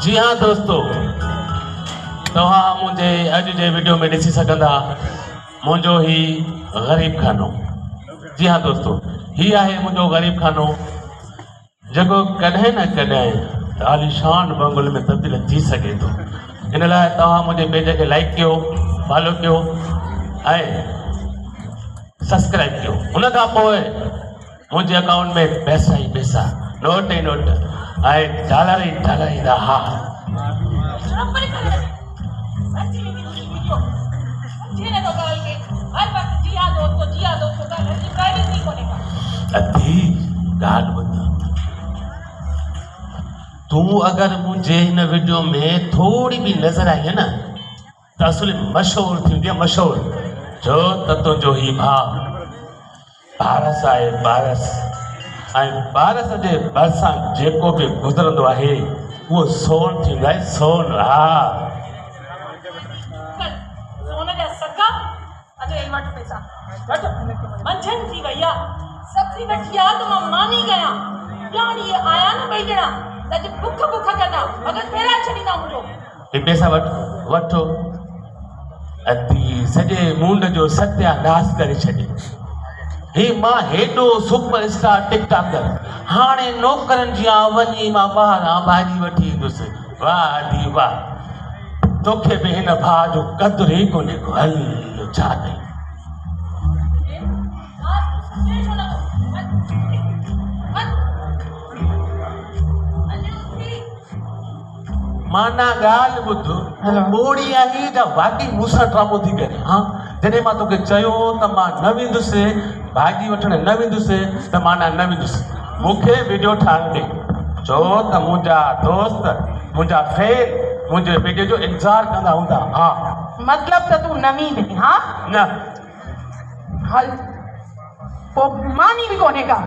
जी हाँ दोस्तों, तव्हां मुझे अॼु जे वीडियो में ॾिसी सघंदा मुंहिंजो ही ग़रीब खानो। जी हाँ दोस्तों, ही आहे मुंहिंजो ग़रीब खानो जेको कॾहिं न कॾहिं आलीशान बंगले में तब्दील थी सघे थो। इन लाइ तव्हां मुंहिंजे पेज खे लाइक कयो, फॉलो कयो ऐं सब्सक्राइब कयो। उन खां पोइ मुंहिंजे अकाउंट में पैसा ई पैसा, नोट ई नोट ऐं डॉलर ई डॉलर ईंदा। हा अधी ॻाल्हि ॿुध, तूं अगर मुझे इन वीडियो में थोड़ी भी नजर आई है ना तो असली मशहूर थी वेंदी, मशहूर जो त तुंहिंजो ही भाउ पारस आहे, पारस ऐं पारस जे भरिसां जेको बि गुज़रंदो आहे उहो सोन थींदो आहे, सोन। हा सोन जा सका अॼु ई वटि पैसा वठ, मंझंदि थी वई आहे, सब्जी वठी आ त मां मानी कयां यानी ये आया न ॿई ॼणा अॼु बुख कंदा अगरि फेरा छॾींदा मुंहिंजो। हे पैसा वठो अधी सॼे मूंड जो सत्यानाश करे छॾे। हे मां हेॾो सुपर स्टार टिकटॉकर हाणे नौकरनि जी वञी मां ॿाहिरां भाॼी वठी ईंदुसि। वाह दी वाह, तोखे बि हिन भाउ जो क़दुरु ई कोन्हे को। हल छा कई माना ॻाल्हि ॿुध, ॿोड़ी आई त वाक़ई मूंसां ड्रामो थी करे। हाँ जॾहिं मां तोखे चयो त मां न वेंदुसि भाॼी वठण, न वेंदुसि त माना न वेंदुसि। मूंखे वीडियो ठाहिण ॾे, छो त मुंहिंजा दोस्त, मुंहिंजा फेर मुंहिंजे वीडियो जो इंतज़ार कंदा हूंदा। हाँ मतलब त तूं न वेंदी? हाँ न हल पोइ मानी बि कोन्हे का।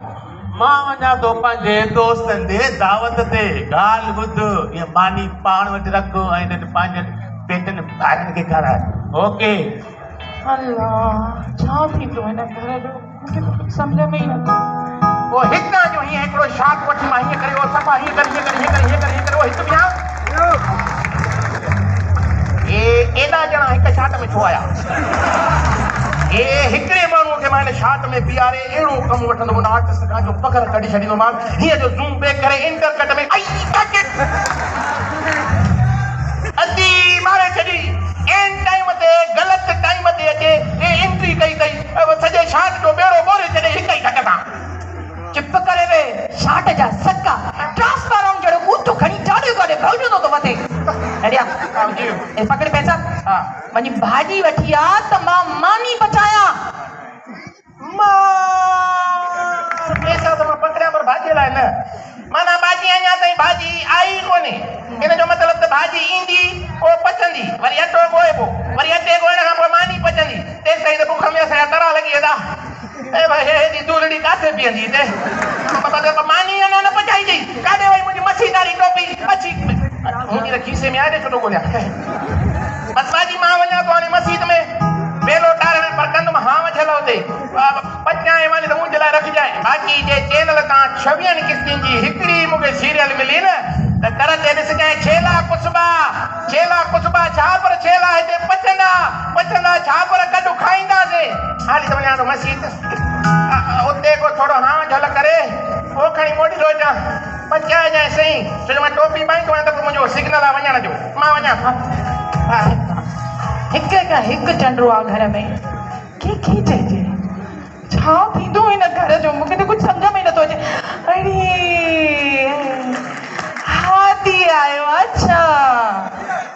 मां वञा थो पंहिंजे दोस्तनि जे दावत ते। ॻाल्हि ॿुध, ईअं मानी पाण वटि रख ऐं हिननि पंहिंजनि पेटनि ॿारनि खे खाराए। ओके अल्लाह छा थींदो हिन घर जो, मूंखे कुझु सम्झ में ई नथो। वो हितां जो हीअं हिकिड़ो शार्ट वठी मां हीअं करे, वो सफ़ा हीअं करे, वो हिकु ॿिया एॾा ॼणा हिकु शार्ट में छो आया? हे हिकिड़े माण्हूअ खे मां हिन शार्ट में बीहारे अहिड़ो कमु वठंदो हुन आर्टिस्ट खां जो पघर कढी छॾींदोमांसि, हीअं जो ज़ूम बैक करे इंटर कट में अधी मारे छॾी, एन टाइम ते ग़लति टाइम ते अचे एंट्री कई अथई, सॼे शार्ट जो बेड़ो ॿोरे छॾे हिक ई धक सां। चुप करे वे, शाट जा सका ट्रांसफार्म जड़ो ऊंचो खणी जाड़े करे भौजो तो वते। अड़िया ए पकड़ पैसा। हां मनी भाजी वठी आ त मां मानी बचाया। मां पैसा तो मां पकड़िया पर भाजी लाइ न। माना भाजी अञा ताईं भाजी आई कोन्हे, इन जो मतलब त भाजी ईंदी ओ पचंदी, वरी अटो ॻोइबो, वरी अटे ॻोइण खां पोइ मानी पचंदी। तेसि ताईं त बुख में असांजा तरा लॻी वेंदा। ए भाई हेॾी दूरड़ी काथे बीहंदी हिते? मानी अञा न पचाइजी, काॾे वई मुंहिंजी मच्छीदारी टोपी? मच्छी मुंहिंजी त खीसे में आहे, छो थो ॻोल्हियां? बसि भाॼी मां वञा थो हाणे मस्जिद में बेलो टारण, पर कंदुमि हाँ वठियल हुते पचाए वञ त मुंहिंजे लाइ रखजांइ। बाक़ी जे चैनल तां 26 किस्तियुनि जी हिकिड़ी मूंखे सीरियल मिली न त कर ते ॾिसजांइ, छेला कुसबा छा पर छेला हिते पचंदा छा पर गॾु खाईंदासीं। हाली त वञा थो मस्जिद, उते को थोरो हाँ झल करे पोइ खणी मोटी थो अचां, पचाए जाए सही, छो जो मां टोपी पाईंदो आहियां त पोइ मुंहिंजो सिग्नल आहे वञण जो। मां वञा हिक का हिक चंडो आ घर में, के चइजे छा थींदो हिन घर जो, मूंखे त कुझु सम्झ में नथो अचे। अरे हादी आयो। अच्छा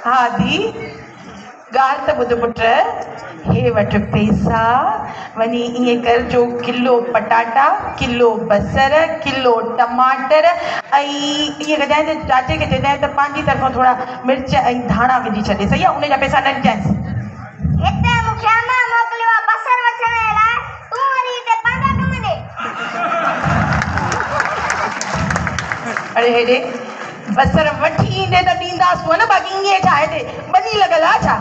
हादी, ॻाल्हि त ॿुध पुट, हे वठि पैसा, वञी ईअं कर जो किलो पटाटा, किलो बसर, किलो टमाटर ऐं ईअं कजांइ त चाचे खे चइजांइ त पंहिंजी तरफ़ां थोरा मिर्च ऐं धाणा विझी छॾे, सही आहे? उन जा पैसा न ॾिजांइसि। हिते मूंखे अमा मोकिलियो आहे बसर वठण लाइ, तूं वरी हिते पंहिंजा कम ॾे। अरे हेॾे बसर वठी ईंदे त ॾींदासीं न, बाक़ी ईअं छा हिते ॿनी लॻल आहे छा?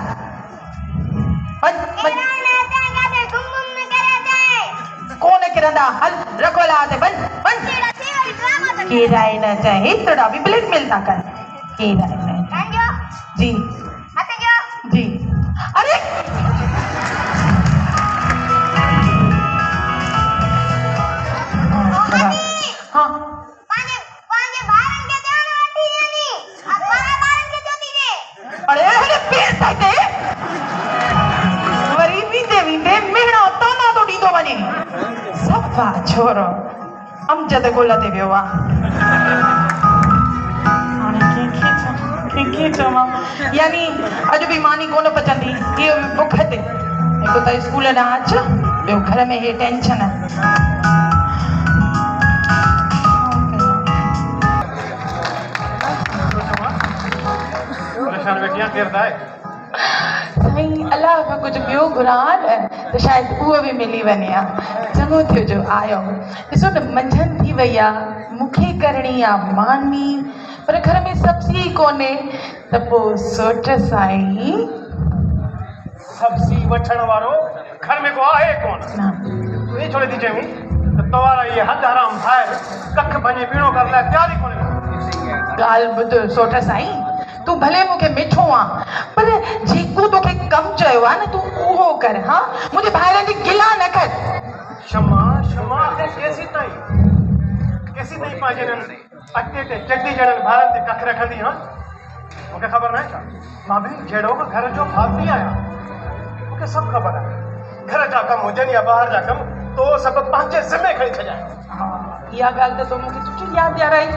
कोन किरंदा, हल रखो ला ते बन किराए न चाहे, हेतिरा बि ब्लैकमेल था कर, किराए न हाँ पांजे पांजे बारन के ध्यान वठी नी अब पारा बारन के जोती दे अरे अरे पैसा दे वरी वींदे मेहणा ताना तो ॾींदो वञे सफ़ा छोरो अमजद गोल ते वियो आहे हाणे कंहिंखे चवां यानी अॼु बि मानी कोन पचंदी इहो बि बुख ते हिकु त स्कूल न अच ॿियो घर में हे टेंशन साईं अलाह खां कुझु ॿियो घुरां त शायदि उहो बि मिली वञे हा चङो थियो जो आयो ॾिसो न मंझंदि थी वई आहे मूंखे करणी आहे मानी पर घर में सब्जी कोन्हे त पोइ सोच साईं सब्जी वठण वारो घर में को आहे कोन तूं ई छोड़े थी चईं त तवारा इहे हद हराम ठाहे कख भञे पीणो करण लाइ तयारी कोन्हे ॻाल्हि ॿुध सोठ साईं तूं भले मूंखे मिठो आहे पर जेको तोखे कमु चयो आहे न तूं उहो कर हा मुंहिंजे भाइरनि जी गिला न कर क्षमा क्षमा केसी ताईं पंहिंजे अटे ते चटी जड़न ॿारनि ते कख रखंदी हा मूंखे ख़बर न आहे छा मां बि जहिड़ो बि घर जो भाती आहियां मूंखे सभु ख़बर आहे घर जा कम हुजनि या ॿाहिरि जा कम तो सभु पंहिंजे ज़िमे खणी छॾिया हा इहा ॻाल्हि त तूं मूंखे सुठी यादि ॾियाराई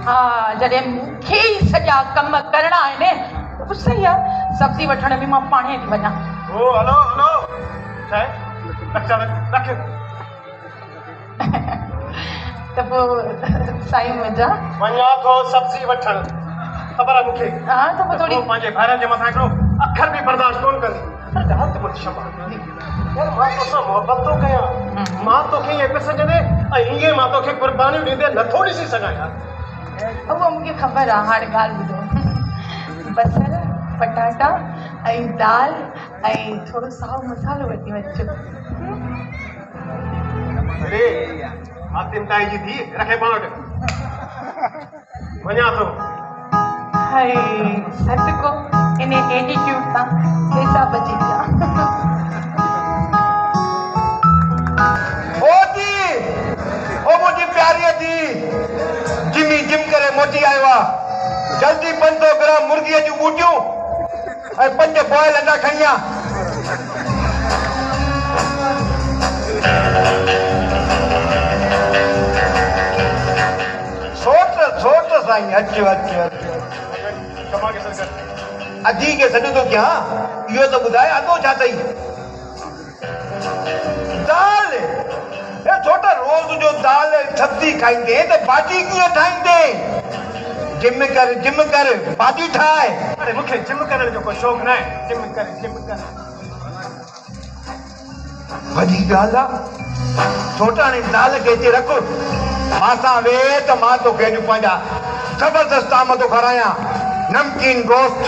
हा जॾहिं मूंखे ई सॼा कम करणा आहिनि त कुझु सही आहे सब्जी वठण बि मां पाणे थी वञा ओ हलो हलो छा आहे रख त पोइ साईं मुंहिंजा वञा थो सब्जी वठण ख़बर आहे मूंखे हा त पोइ थोरी पंहिंजे भाइरनि जे मथां हिकिड़ो अखर बि बर्दाश्त कोन कंदी पर ॻाल्हि त ॿुध क्षमा यार मां तोसां मोहबत थो कयां मां तोखे ईअं पियो सघंदे ऐं ईअं मां तोखे क़ुर्बानियूं ॾींदे नथो ॾिसी सघां यार उहो मूंखे ख़बर आहे हाणे ॻाल्हि ॿुधो बसर पटाटा ऐं दाल ऐं थोरो साओ मसालो वठी अचो अरे आतिम ताई जी थी रखे पाण वटि वञा थो हाय सदको इन एटीट्यूड सां पैसा बची विया ओ मुंहिंजी प्यारीअ जी जिमी जिम करे मोटी आयो आहे जल्दी 500 ग्राम मुर्गीअ जूं ॿूटियूं ऐं 5 बॉयल अंडा खणी आ सोच साईं अच अजी खे सॾु थो कयां इहो त ॿुधाए अॻो छा अथई दाल छोटा रोज़ जो दाल सब्जी खाईंदे त भाॼी कीअं ठाहींदे जिम कर भाॼी ठाहे अरे मूंखे जिम करण जो कोई शौक़ु न आहे जिम कर वॾी ॻाल्हि आहे छोटा हाणे दाल खे हिते रख मां सां वेह त मां तोखे अॼु पंहिंजा ज़बरदस्त ताम थो खारायां नमकीन गोश्त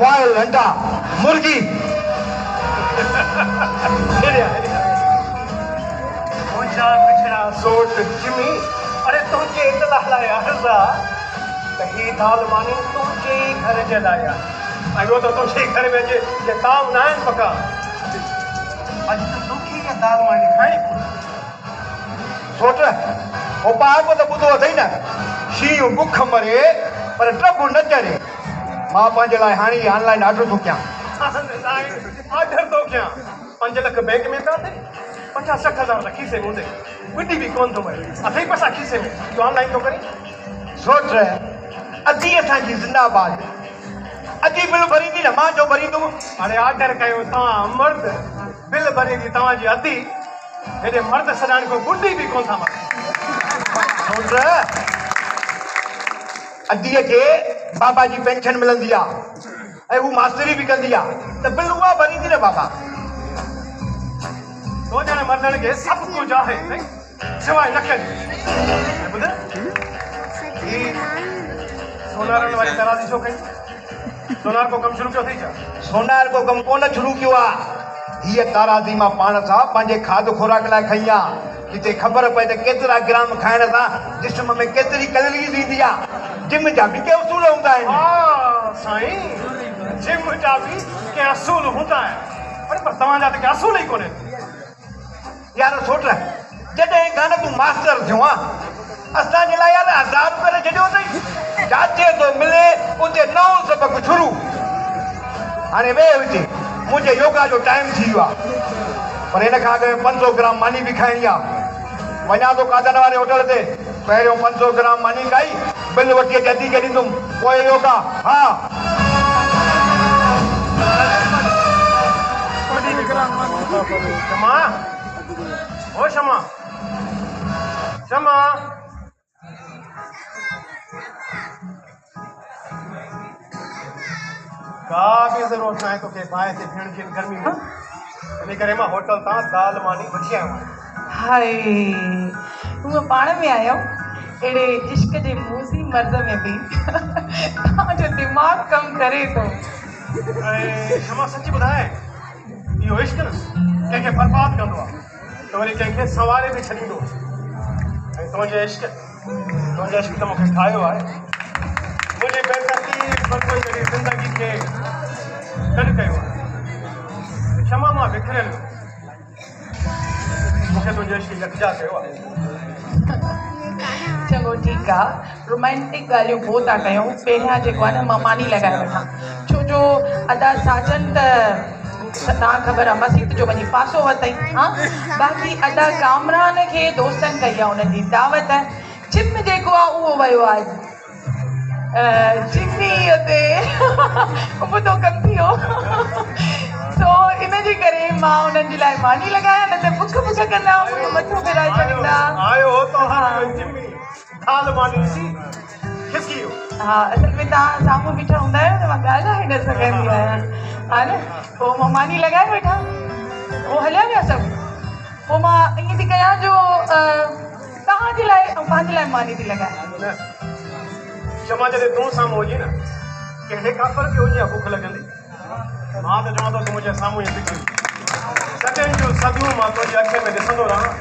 बॉयल अंडा मुर्गी मुंहिंजा पिछड़ा सोट जिमी अरे तुंहिंजे इतलाह लाइ अर्ज़ आहे त ही दाल मानी तुंहिंजे ई घर जे लाइ आहे ऐं उहो त तुंहिंजे घर में जे ताम न आहिनि पका अॼु त तोखे इहा दाल मानी खाइणी सोट उहो ॿाहिरि त ॿुधो अथई न शींहुं बुख मरे पर टब न चढ़े मां पंहिंजे लाइ हाणे ऑनलाइन ऑर्डर थो कयां ऑर्डर थो कयां 5 लख बैंक में कान्हे 50-60 हज़ार खीसे में हूंदे गुडी बि कोन थो वहे अथई पैसा खीसे में तूं ऑनलाइन थो करी सोच अधी असांजी ज़िंदाबाद अधी बिल भरींदी न मां जो भरींदुमि हाणे ऑर्डर कयो तव्हां मर्द बिल भरींदी तव्हांजी अधी हेॾे मर्द सॾाइण को गुडी बि कोन था मारे सोच अधीअ खे बाबा जी पेंशन मिलंदी आहे ऐं हू मास्तरी बि कंदी आहे त बिल उहा भरींदी न बाबा तो ॼणे मर्दनि खे सभु कुझु आहे सिवाय नकल ॿुध ही सोनारनि वारी तराज़ी छो कई सोनार को कमु शुरू कयो अथई छा सोनार को कमु कोन शुरू कयो आहे हीअ ताराज़ी मां पाण सां पंहिंजे खाध खुराक लाइ खई आहे जिते ख़बर पए त केतिरा ग्राम खाइण सां जिस्म में केतिरी कैलरी ईंदी आहे जिम जा बि के उसूल हूंदा आहिनि हा साईं जिम जा बि के असूल हूंदा आहिनि पर तव्हांजा त के असूल ई कोन्हे यार सोट जॾहिं कान तूं मास्टर थियो आहे असांजे लाइ यार आज़ादु करे छॾियो अथई जिथे थो मिले उते नओं सबक़ु शुरू हाणे वेह हुजे मुंहिंजे योगा जो टाइम थी वियो आहे पर हिन खां अॻु 500 ग्राम मानी बि खाइणी आहे वञा थो कादन वारे होटल ते पहिरियों 500 ग्राम मानी खाई बिल वठी अची अधी करे ॾींदुमि पोइ योगा हा क्षमा ओ क्षमा क्षमा का बि ज़रूरत नाहे तोखे बाहि ते थियण जी गर्मी में इन करे मां होटल तां दाल मानी वठी आयो आहियां हाय हूअं पाण में आयो अहिड़े इश्क जे मूसी मर्द में बि तव्हांजो दिमाग़ कमु करे थो ऐं क्षमा सच ॿुधाए इहो इश्क न कंहिंखे बर्बाद कंदो आहे त वरी कंहिंखे संवारे बि छॾींदो ऐं तुंहिंजो इश्क त मूंखे ठाहियो आहे मुंहिंजे बेतरतीब पर कोई कॾहिं ज़िंदगी खे गॾु कयो आहे क्षमा मां विखरियल मूंखे तुंहिंजो इश्क यकजा कयो आहे चङो ठीकु आहे रोमांटिक ॻाल्हियूं पोइ था कयूं पहिरियां जेको आहे न मां मानी लॻाए वठां छो जो अदा साजन त तव्हां ख़बर आहे मस्जिद जो वञी पासो वरितई हा बाक़ी अदा कामरान खे दोस्तनि कई आहे उन्हनि जी दावत जिम जेको आहे उहो वियो आहे जिमीअ ते ॿुधो कमु थी वियो सो इन जे करे मां उन्हनि जे लाइ मानी लॻायां न त बुख कंदा मथो फिराए छॾींदा आयो तो जिमी दाल मानी सी खिसी वियो हा असल में तव्हां साम्हूं बीठा हूंदा आहियो त मां ॻाल्हाए न सघंदी आहियां हा न पोइ मां मानी लॻाए वेठा पोइ हलिया विया सभु पोइ मां ईअं थी कयां जो तव्हांजे लाइ ऐं पंहिंजे लाइ मानी थी लॻायां क्षमा जॾहिं तूं साम्हूं हुजे न कहिड़े काफ़र खे हुजे बुख लॻंदी मां त चवां थो तूं मुंहिंजे साम्हूं ई बीठी सदियुनि जूं सदियूं मां तुंहिंजे अखे में ॾिसंदो रहां